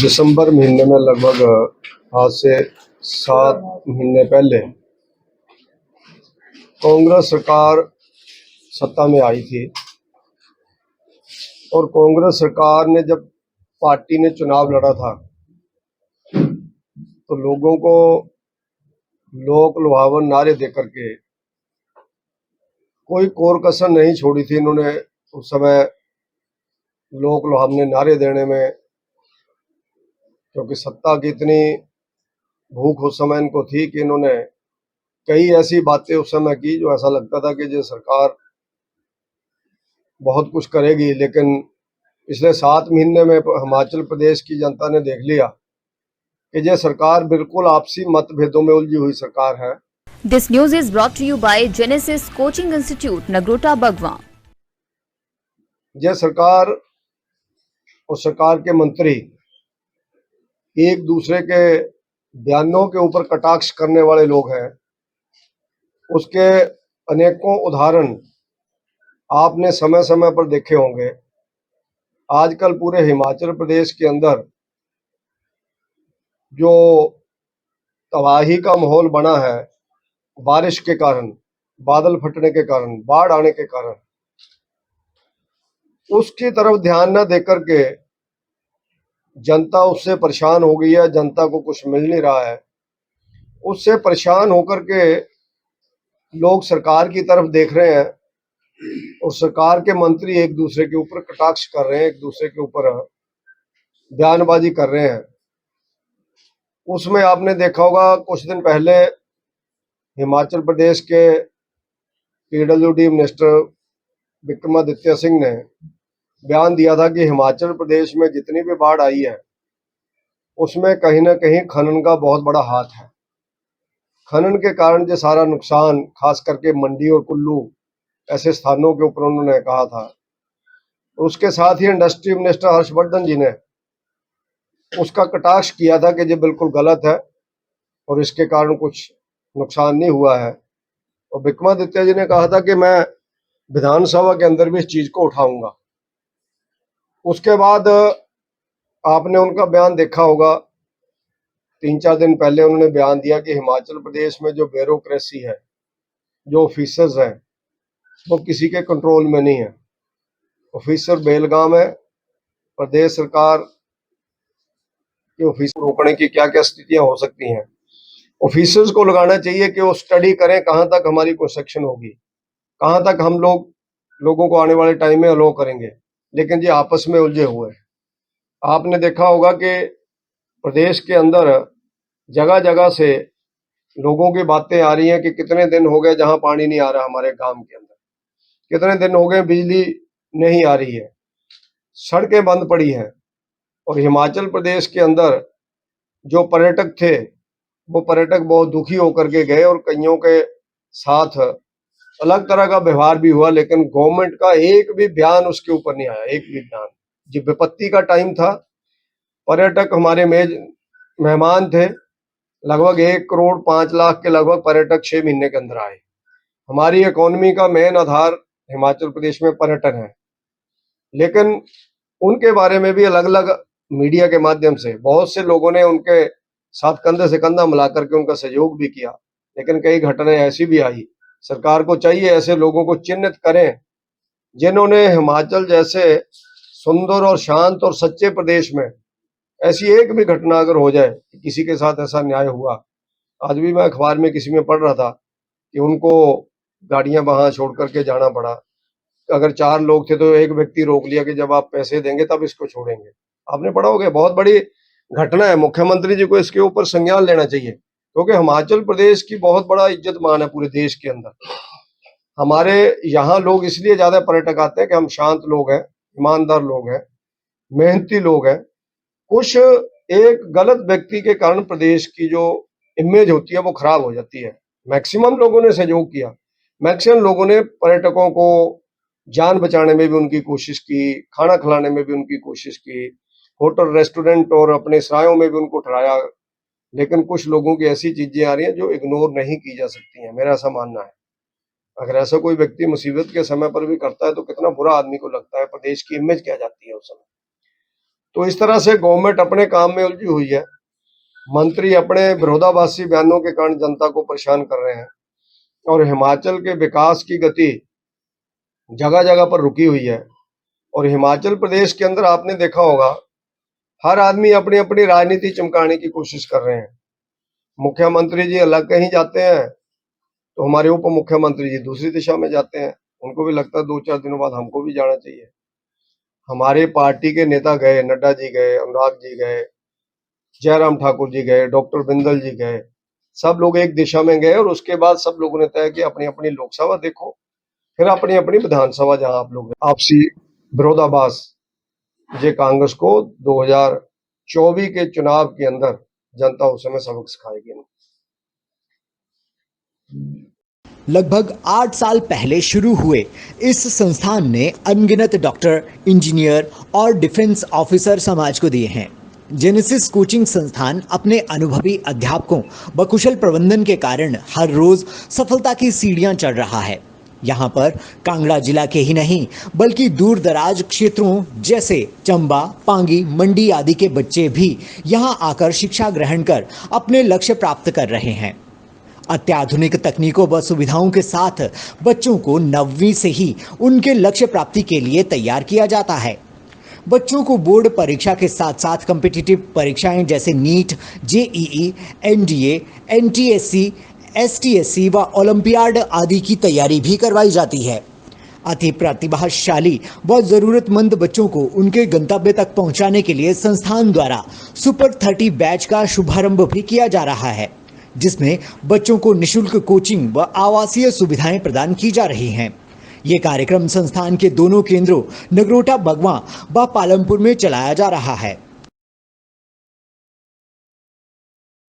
दिसंबर महीने में लगभग आज से 7 महीने पहले कांग्रेस सरकार सत्ता में आई थी और कांग्रेस सरकार ने जब पार्टी ने चुनाव लड़ा था तो लोगों को लोक लुभावन नारे देकर के कोई कोर कसर नहीं छोड़ी थी। इन्होंने उस समय लोक लुभावने नारे देने में, क्योंकि सत्ता की इतनी भूख उस समय इनको थी कि इन्होंने कई ऐसी बातें उस समय की जो ऐसा लगता था कि ये सरकार बहुत कुछ करेगी। लेकिन पिछले 7 महीने में हिमाचल प्रदेश की जनता ने देख लिया कि ये सरकार बिल्कुल आपसी मतभेदों में उलझी हुई सरकार है। This news is brought to you by Genesis Coaching Institute, Nagrota, Bagwa. ये सरकार और सरकार के मंत्री एक दूसरे के बयानों के ऊपर कटाक्ष करने वाले लोग हैं। उसके अनेकों उदाहरण आपने समय समय पर देखे होंगे। आजकल पूरे हिमाचल प्रदेश के अंदर जो तबाही का माहौल बना है, बारिश के कारण, बादल फटने के कारण, बाढ़ आने के कारण, उसकी तरफ ध्यान न देकर के जनता उससे परेशान हो गई है। जनता को कुछ मिल नहीं रहा है। उससे परेशान होकर के लोग सरकार की तरफ देख रहे हैं और सरकार के मंत्री एक दूसरे के ऊपर कटाक्ष कर रहे हैं, एक दूसरे के ऊपर बयानबाजी कर रहे हैं। उसमें आपने देखा होगा कुछ दिन पहले हिमाचल प्रदेश के पीडब्ल्यूडी मिनिस्टर विक्रमादित्य सिंह ने बयान दिया था कि हिमाचल प्रदेश में जितनी भी बाढ़ आई है उसमें कहीं ना कहीं खनन का बहुत बड़ा हाथ है। खनन के कारण जो सारा नुकसान, खास करके मंडी और कुल्लू ऐसे स्थानों के ऊपर उन्होंने कहा था। उसके साथ ही इंडस्ट्री मिनिस्टर हर्षवर्धन जी ने उसका कटाक्ष किया था कि ये बिल्कुल गलत है और इसके कारण कुछ नुकसान नहीं हुआ है। और विक्रमादित्य जी ने कहा था कि मैं विधानसभा के अंदर भी इस चीज को उठाऊंगा। उसके बाद आपने उनका बयान देखा होगा, 3-4 दिन पहले उन्होंने बयान दिया कि हिमाचल प्रदेश में जो ब्यूरोक्रेसी है, जो ऑफिसर्स हैं, वो किसी के कंट्रोल में नहीं है। ऑफिसर बेलगाम है। प्रदेश सरकार के ऑफिसर रोकने की क्या क्या स्थितियां हो सकती हैं। ऑफिसर्स को लगाना चाहिए कि वो स्टडी करें कहाँ तक हमारी कंस्ट्रक्शन होगी, कहाँ तक हम लोगों को आने वाले टाइम में अलो करेंगे। लेकिन ये आपस में उलझे हुए हैं। आपने देखा होगा कि प्रदेश के अंदर जगह जगह से लोगों की बातें आ रही हैं कि कितने दिन हो गए जहां पानी नहीं आ रहा हमारे गांव के अंदर, कितने दिन हो गए बिजली नहीं आ रही है, सड़कें बंद पड़ी हैं। और हिमाचल प्रदेश के अंदर जो पर्यटक थे वो पर्यटक बहुत दुखी होकर के गए और कईयों के साथ अलग तरह का व्यवहार भी हुआ। लेकिन गवर्नमेंट का एक भी बयान उसके ऊपर नहीं आया, एक भी बयान। जो विपत्ति का टाइम था, पर्यटक हमारे मेहमान थे। लगभग 1,05,00,000 के लगभग पर्यटक 6 महीने के अंदर आए। हमारी इकोनॉमी का मेन आधार हिमाचल प्रदेश में पर्यटन है। लेकिन उनके बारे में भी अलग अलग मीडिया के माध्यम से बहुत से लोगों ने उनके साथ कंधे से कंधा मिलाकर के उनका सहयोग भी किया। लेकिन कई घटनाएं ऐसी भी आई। सरकार को चाहिए ऐसे लोगों को चिन्हित करें जिन्होंने हिमाचल जैसे सुंदर और शांत और सच्चे प्रदेश में ऐसी एक भी घटना अगर हो जाए कि किसी के साथ ऐसा न्याय हुआ। आज भी मैं अखबार में किसी में पढ़ रहा था कि उनको गाड़ियां वहां छोड़ करके जाना पड़ा। अगर 4 लोग थे तो एक व्यक्ति रोक लिया कि जब आप पैसे देंगे तब इसको छोड़ेंगे। आपने पढ़ा होगा, बहुत बड़ी घटना है। मुख्यमंत्री जी को इसके ऊपर संज्ञान लेना चाहिए, क्योंकि हिमाचल प्रदेश की बहुत बड़ा इज्जत मान है पूरे देश के अंदर। हमारे यहाँ लोग इसलिए ज्यादा पर्यटक आते हैं कि हम शांत लोग हैं, ईमानदार लोग हैं, मेहनती लोग हैं। कुछ एक गलत व्यक्ति के कारण प्रदेश की जो इमेज होती है वो खराब हो जाती है। मैक्सिमम लोगों ने सहयोग किया, मैक्सिमम लोगों ने पर्यटकों को जान बचाने में भी उनकी कोशिश की, खाना खिलाने में भी उनकी कोशिश की, होटल रेस्टोरेंट और अपने सरायों में भी उनको ठहराया। लेकिन कुछ लोगों की ऐसी चीजें आ रही हैं जो इग्नोर नहीं की जा सकती हैं, मेरा ऐसा मानना है। अगर ऐसा कोई व्यक्ति मुसीबत के समय पर भी करता है तो कितना बुरा आदमी को लगता है, प्रदेश की इमेज क्या जाती है उस समय। तो इस तरह से गवर्नमेंट अपने काम में उलझी हुई है। मंत्री अपने विरोधाभासी बयानों के कारण जनता को परेशान कर रहे हैं और हिमाचल के विकास की गति जगह जगह पर रुकी हुई है। और हिमाचल प्रदेश के अंदर आपने देखा होगा, हर आदमी अपनी अपनी राजनीति चमकाने की कोशिश कर रहे हैं। मुख्यमंत्री जी अलग कहीं जाते हैं तो हमारे उप मुख्यमंत्री जी दूसरी दिशा में जाते हैं। उनको भी लगता है 2-4 दिनों बाद हमको भी जाना चाहिए। हमारे पार्टी के नेता गए, नड्डा जी गए, अनुराग जी गए, जयराम ठाकुर जी गए, डॉक्टर बिंदल जी गए, सब लोग एक दिशा में गए और उसके बाद सब लोगों ने तय किया अपनी अपनी लोकसभा देखो, फिर अपनी अपनी विधानसभा जहां आप लोग आपसी विरोधाभास ये कांग्रेस को 2024 के चुनाव के अंदर जनता उस समय सबक सिखाएगी। लगभग 8 साल पहले शुरू हुए इस संस्थान ने अनगिनत डॉक्टर, इंजीनियर और डिफेंस ऑफिसर समाज को दिए हैं। जेनेसिस कोचिंग संस्थान अपने अनुभवी अध्यापकों व कुशल प्रबंधन के कारण हर रोज सफलता की सीढ़ियां चढ़ रहा है। यहाँ पर कांगड़ा जिला के ही नहीं बल्कि दूर दराज क्षेत्रों जैसे चंबा, पांगी, मंडी आदि के बच्चे भी यहाँ आकर शिक्षा ग्रहण कर अपने लक्ष्य प्राप्त कर रहे हैं। अत्याधुनिक तकनीकों व सुविधाओं के साथ बच्चों को 9वीं से ही उनके लक्ष्य प्राप्ति के लिए तैयार किया जाता है। बच्चों को बोर्ड परीक्षा के साथ साथ कॉम्पिटिटिव परीक्षाएं जैसे नीट, जेईई, एनडीए, एनटीएससी, एसटीएससी व ओलंपियाड आदि की तैयारी भी करवाई जाती है। अति प्रतिभाशाली व जरूरतमंद बच्चों को उनके गंतव्य तक पहुंचाने के लिए संस्थान द्वारा सुपर 30 बैच का शुभारंभ भी किया जा रहा है, जिसमें बच्चों को निशुल्क कोचिंग व आवासीय सुविधाएं प्रदान की जा रही हैं। ये कार्यक्रम संस्थान के दोनों केंद्रों नगरोटा बगवां व पालमपुर में चलाया जा रहा है।